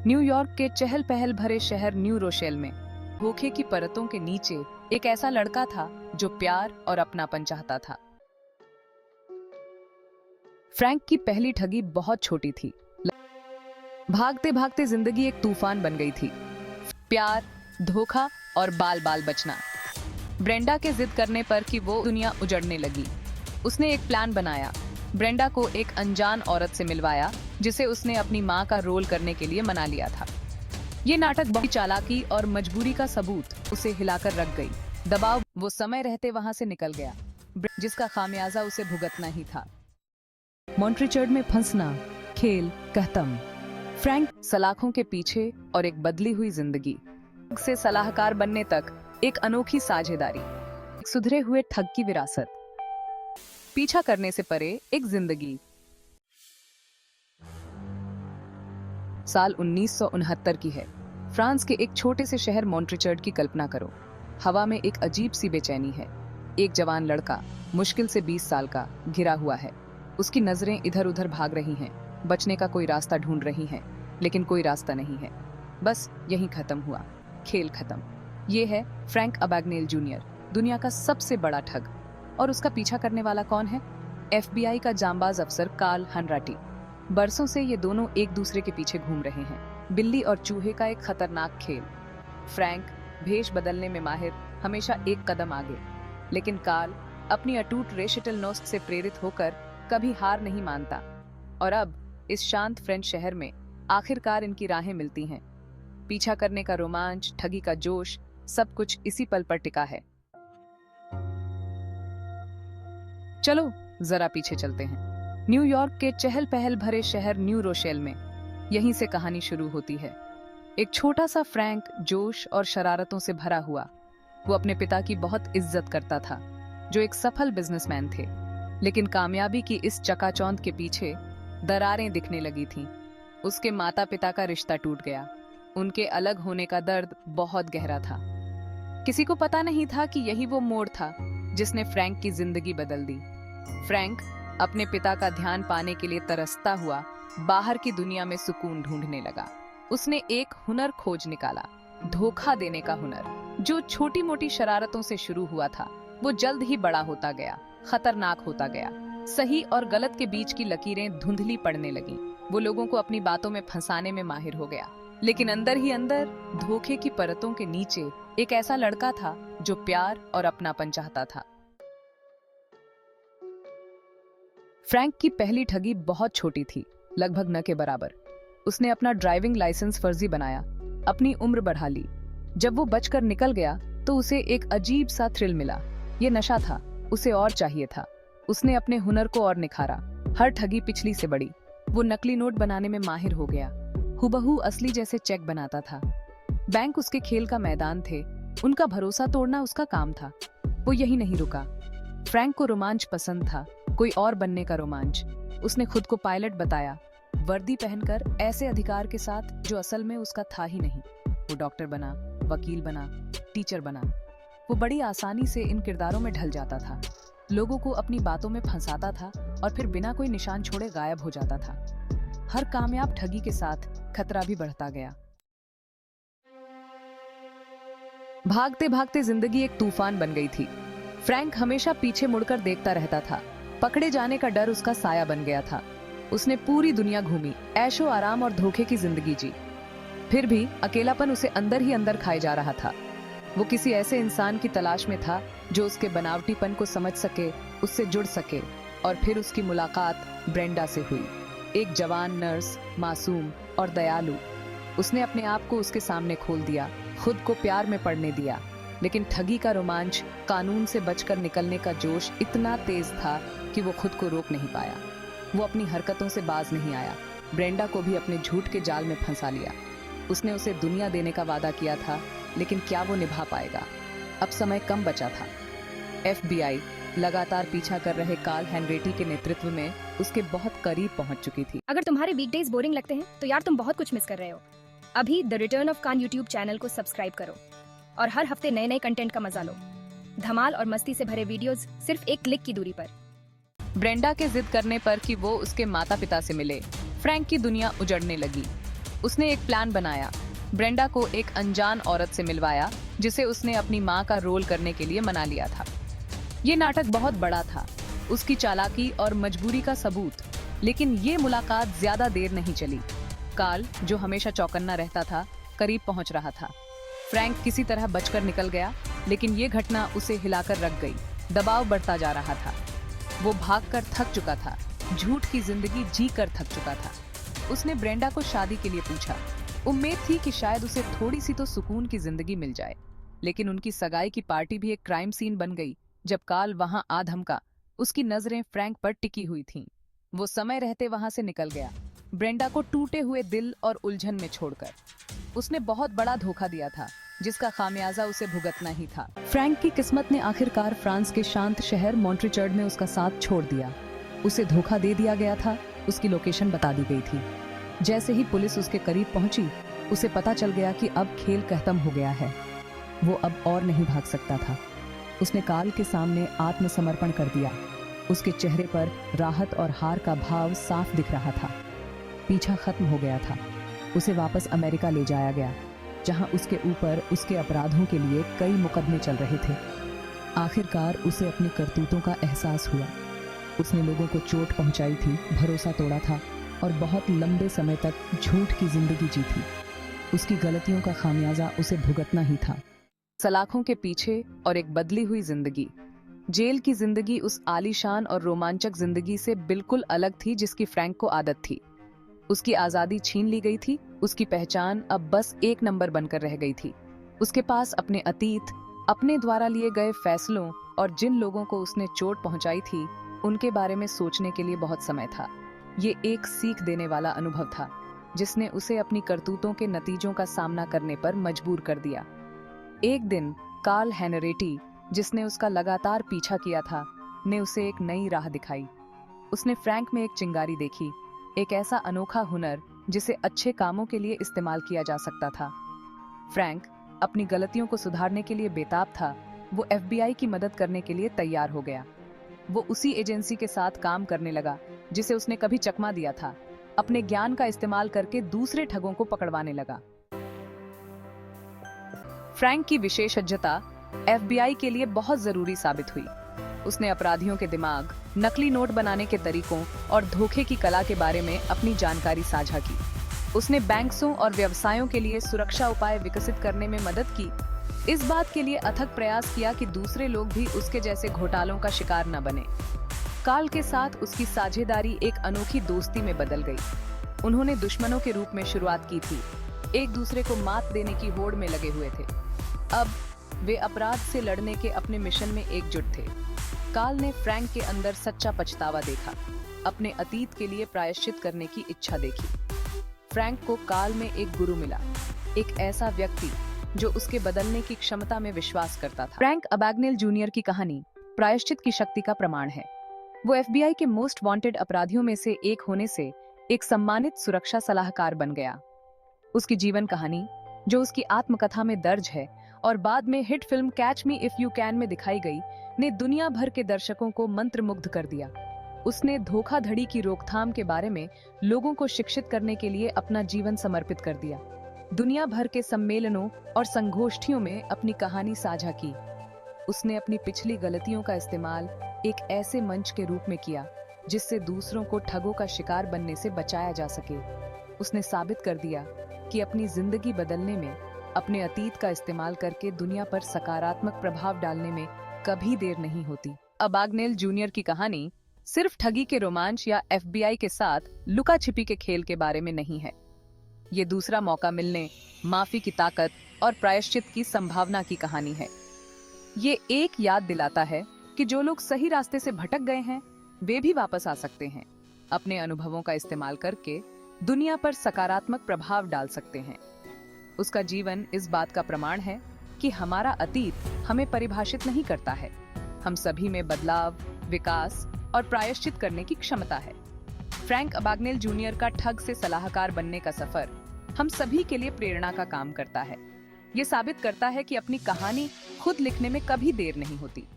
New York के चहल पहल भरे शहर न्यू रोशेल में धोखे की परतों के नीचे एक ऐसा लड़का था जो प्यार और अपनापन चाहता था। फ्रैंक की पहली ठगी बहुत छोटी थी। भागते भागते जिंदगी एक तूफान बन गई थी। प्यार, धोखा और बाल बाल बचना। ब्रेंडा के जिद करने पर कि वो दुनिया उजड़ने लगी, उसने एक प्लान बनाया। ब्रेंडा को एक अनजान औरत से मिलवाया जिसे उसने अपनी मां का रोल करने के लिए मना लिया था। ये नाटक बहुत चालाकी और मजबूरी का सबूत उसे हिलाकर रख गई। दबाव वो समय रहते वहां से निकल गया, जिसका खामियाजा उसे भुगतना ही था। मॉन्ट्रिचर्ड में फंसना, खेल खत्म। फ्रैंक सलाखों के पीछे और एक बदली हुई जिंदगी से सलाहकार बनने तक एक अनोखी साझेदारी, एक सुधरे हुए ठग की विरासत, पीछा करने से परे एक जिंदगी। साल 1969 की है। फ्रांस के एक छोटे से शहर मॉन्ट्रिचर्ड की कल्पना करो। हवा में एक अजीब सी बेचैनी है। एक जवान लड़का, मुश्किल से 20 साल का, घिरा हुआ है। उसकी नजरें इधर उधर भाग रही हैं, बचने का कोई रास्ता ढूंढ रही हैं, लेकिन कोई रास्ता नहीं है। बस यहीं खत्म हुआ, खेल खत्म। ये है फ्रैंक अबैगनेल जूनियर, दुनिया का सबसे बड़ा ठग। और उसका पीछा करने वाला कौन है? FBI का जांबाज अफसर कार्ल हनराटी। बरसों से ये दोनों एक दूसरे के पीछे घूम रहे हैं। बिल्ली और चूहे का एक खतरनाक खेल। फ्रैंक भेष बदलने में माहिर, हमेशा एक कदम आगे, लेकिन कार्ल अपनी अटूट रेशिटल नोस्ट से प्रेरित होकर कभी हार नहीं मानता। और अब इस शांत फ्रेंच शहर में आखिरकार इनकी राहें मिलती हैं। पीछा करने का रोमांच, ठगी का जोश, सब कुछ इसी पल पर टिका है। चलो जरा पीछे चलते हैं। न्यूयॉर्क के चहल पहल भरे शहर न्यू रोशेल में यहीं से कहानी शुरू होती है। एक छोटा सा फ्रैंक, जोश और शरारतों से भरा हुआ। वो अपने पिता की बहुत इज्जत करता था, जो एक सफल बिजनेसमैन थे। लेकिन कामयाबी की इस चकाचौंध के पीछे दरारें दिखने लगी थीं। उसके माता पिता का रिश्ता टूट गया। उनके अलग होने का दर्द बहुत गहरा था। किसी को पता नहीं था कि यही वो मोड़ था जिसने फ्रैंक की जिंदगी बदल दी। फ्रैंक अपने पिता का ध्यान पाने के लिए तरसता हुआ बाहर की दुनिया में सुकून ढूंढने लगा। उसने एक हुनर खोज निकाला, धोखा देने का हुनर। जो छोटी मोटी शरारतों से शुरू हुआ था, वो जल्द ही बड़ा होता गया, खतरनाक होता गया। सही और गलत के बीच की लकीरें धुंधली पड़ने लगीं। वो लोगों को अपनी बातों में फंसाने में माहिर हो गया। लेकिन अंदर ही अंदर धोखे की परतों के नीचे एक ऐसा लड़का था जो प्यार और अपनापन चाहता था। फ्रैंक की पहली ठगी बहुत छोटी थी, लगभग न के बराबर। उसने अपना ड्राइविंग लाइसेंस फर्जी बनाया, अपनी उम्र बढ़ा ली। जब वो बचकर निकल गया तो उसे एक अजीब सा थ्रिल मिला। ये नशा था, उसे और चाहिए था। उसने अपने हुनर को और निखारा। हर ठगी पिछली से बड़ी। वो नकली नोट बनाने में माहिर हो गया, हुबहू असली जैसे चेक बनाता था। बैंक उसके खेल का मैदान थे, उनका भरोसा तोड़ना उसका काम था। वो यही नहीं रुका। फ्रैंक को रोमांच पसंद था, कोई और बनने का रोमांच। उसने खुद को पायलट बताया, वर्दी पहनकर ऐसे अधिकार के साथ जो असल में उसका था ही नहीं। वो डॉक्टर बना, वकील बना, टीचर बना। वो बड़ी आसानी से इन किरदारों में ढल जाता था, लोगों को अपनी बातों में फंसाता था और फिर बिना कोई निशान छोड़े गायब हो जाता था। हर कामयाब ठगी के साथ खतरा भी बढ़ता गया। भागते भागते जिंदगी एक तूफान बन गई थी। फ्रैंक हमेशा पीछे मुड़कर देखता रहता था। पकड़े जाने का डर उसका साया बन गया था। उसने पूरी दुनिया घूमी, ऐशो आराम और धोखे की जिंदगी जी। फिर भी अकेलापन उसे अंदर ही अंदर खाए जा रहा था। वो किसी ऐसे इंसान की तलाश में था जो उसके बनावटीपन को समझ सके, उससे जुड़ सके। और फिर उसकी मुलाकात ब्रेंडा से हुई। एक जवान नर्स, मासूम और दयालु। उसने अपने आप को उसके सामने खोल दिया, खुद को प्यार में पड़ने दिया। लेकिन ठगी का रोमांच, कानून से बचकर निकलने का जोश इतना तेज था कि वो खुद को रोक नहीं पाया। वो अपनी हरकतों से बाज नहीं आया। ब्रेंडा को भी अपने झूठ के जाल में फंसा लिया। उसने उसे दुनिया देने का वादा किया था, लेकिन क्या वो निभा पाएगा? अब समय कम बचा था। FBI लगातार पीछा कर रहे कार्ल हेनरेटी के नेतृत्व में उसके बहुत करीब पहुंच चुकी थी। अगर तुम्हारे वीकडेज बोरिंग लगते हैं तो यार तुम बहुत कुछ मिस कर रहे हो। अभी द रिटर्न ऑफ कान यूट्यूब चैनल को सब्सक्राइब करो और हर हफ्ते नए नए कंटेंट का मजा लो। धमाल और मस्ती से भरे वीडियोस सिर्फ एक क्लिक की दूरी पर। ब्रेंडा के जिद करने पर कि वो उसके माता पिता से मिले, फ्रैंक की दुनिया उजड़ने लगी। उसने एक प्लान बनाया। ब्रेंडा को एक अनजान औरत से मिलवाया जिसे उसने अपनी माँ का रोल करने के लिए मना लिया था। ये नाटक बहुत बड़ा था, उसकी चालाकी और मजबूरी का सबूत। लेकिन ये मुलाकात ज्यादा देर नहीं चली। कार्ल, जो हमेशा चौकन्ना रहता था, करीब पहुंच रहा था। फ्रैंक किसी तरह बचकर निकल गया, लेकिन ये घटना उसे हिलाकर रख गई। दबाव बढ़ता जा रहा था। वो भागकर थक चुका था, झूठ की जिंदगी जी कर थक चुका था। उसने ब्रेंडा को शादी के लिए पूछा। उम्मीद थी कि शायद उसे थोड़ी सी तो सुकून की जिंदगी मिल जाए। लेकिन उनकी सगाई की पार्टी भी एक क्राइम सीन बन गई। जब कार्ल वहां आ धमका, उसकी नजरें फ्रैंक पर टिकी हुई थीं। वो समय रहते वहां से निकल गया, ब्रेंडा को टूटे हुए दिल और उलझन में छोड़कर। उसने बहुत बड़ा धोखा दिया था, जिसका खामियाजा उसे भुगतना ही था। फ्रैंक की किस्मत ने आखिरकार फ्रांस के शांत शहर मॉन्ट्रिचर्ड में उसका साथ छोड़ दिया। उसे धोखा दे दिया गया था, उसकी लोकेशन बता दी गई थी। जैसे ही पुलिस उसके करीब पहुंची, उसे पता चल गया कि अब खेल खत्म हो गया है। वो अब और नहीं भाग सकता था। उसने कार्ल के सामने आत्मसमर्पण कर दिया। उसके चेहरे पर राहत और हार का भाव साफ दिख रहा था। पीछा खत्म हो गया था। उसे वापस अमेरिका ले जाया गया, जहां उसके ऊपर उसके अपराधों के लिए कई मुकदमे चल रहे थे। आखिरकार उसे अपनी करतूतों का एहसास हुआ। उसने लोगों को चोट पहुंचाई थी, भरोसा तोड़ा था और बहुत लंबे समय तक झूठ की जिंदगी जी थी। उसकी गलतियों का खामियाजा उसे भुगतना ही था। सलाखों के पीछे और एक बदली हुई जिंदगी। जेल की जिंदगी उस आलीशान और रोमांचक जिंदगी से बिल्कुल अलग थी जिसकी फ्रैंक को आदत थी। उसकी आजादी छीन ली गई थी। उसकी पहचान अब बस एक नंबर बनकर रह गई थी। उसके पास अपने अतीत, अपने द्वारा लिए गए फैसलों और जिन लोगों को उसने चोट पहुंचाई थी, उनके बारे में सोचने के लिए बहुत समय था। ये एक सीख देने वाला अनुभव था, जिसने उसे अपनी करतूतों के नतीजों का सामना करने पर मजबूर कर दिया। एक दिन कार्ल हेनरेटी, जिसने उसका लगातार पीछा किया था, ने उसे एक नई राह दिखाई। उसने फ्रैंक में एक चिंगारी देखी, एक ऐसा अनोखा हुनर जिसे अच्छे कामों के लिए इस्तेमाल किया जा सकता था। फ्रैंक अपनी गलतियों को सुधारने के लिए बेताब था। वो FBI की मदद करने के लिए तैयार हो गया। वो उसी एजेंसी के साथ काम करने लगा जिसे उसने कभी चकमा दिया था। अपने ज्ञान का इस्तेमाल करके दूसरे ठगों को पकड़वाने लगा। फ्रैंक की विशेषज्ञता FBI के लिए बहुत जरूरी साबित हुई। उसने अपराधियों के दिमाग, नकली नोट बनाने के तरीकों और धोखे की कला के बारे में अपनी जानकारी साझा की। उसने बैंकों और व्यवसायों के लिए सुरक्षा उपाय विकसित करने में मदद की। इस बात के लिए अथक प्रयास किया कि दूसरे लोग भी उसके जैसे घोटालों का शिकार न बने। कार्ल के साथ उसकी साझेदारी एक अनोखी दोस्ती में बदल गई। उन्होंने दुश्मनों के रूप में शुरुआत की थी, एक दूसरे को मात देने की होड़ में लगे हुए थे। अब वे अपराध से लड़ने के अपने मिशन में एकजुट थे। कार्ल ने फ्रैंक के अंदर सच्चा पछतावा देखा, अपने अतीत के लिए प्रायश्चित करने की इच्छा देखी। फ्रैंक को कार्ल में एक गुरु मिला, एक ऐसा व्यक्ति जो उसके बदलने की क्षमता में विश्वास करता था। फ्रैंक अबैगनेल जूनियर की कहानी प्रायश्चित की शक्ति का प्रमाण है। वो FBI के मोस्ट वांटेड अपराधियों में से एक होने से एक सम्मानित सुरक्षा सलाहकार बन गया। उसकी जीवन कहानी, जो उसकी आत्मकथा में दर्ज है और बाद में hit film catch me if you can में दिखाई गई, ने दुनिया भर के दर्शकों को मंत्रमुग्ध कर दिया। उसने धोखाधड़ी की रोकथाम के बारे में लोगों को शिक्षित करने के लिए अपना जीवन समर्पित कर दिया। दुनिया भर के सम्मेलनों और संगोष्ठियों में अपनी कहानी साझा की। उसने अपनी पिछली गलतियों का इस्तेमाल एक ऐसे मंच के रूप में किया जिससे दूसरों को ठगों का शिकार बनने से बचाया जा सके। उसने साबित कर दिया कि अपनी जिंदगी बदलने में, अपने अतीत का इस्तेमाल करके दुनिया पर सकारात्मक प्रभाव डालने में कभी देर नहीं होती। अबैगनेल जूनियर की कहानी सिर्फ ठगी के रोमांच या FBI के साथ लुका छिपी के खेल के बारे में नहीं है। ये दूसरा मौका मिलने, माफी की ताकत और प्रायश्चित की संभावना की कहानी है। ये एक याद दिलाता है कि जो लोग सही रास्ते से भटक गए हैं, वे भी वापस आ सकते हैं। अपने अनुभवों का इस्तेमाल करके दुनिया पर सकारात्मक प्रभाव डाल सकते हैं। उसका जीवन इस बात का प्रमाण है कि हमारा अतीत हमें परिभाषित नहीं करता है। हम सभी में बदलाव, विकास और प्रायश्चित करने की क्षमता है। फ्रैंक अबैगनेल जूनियर का ठग से सलाहकार बनने का सफर हम सभी के लिए प्रेरणा का काम करता है। ये साबित करता है कि अपनी कहानी खुद लिखने में कभी देर नहीं होती।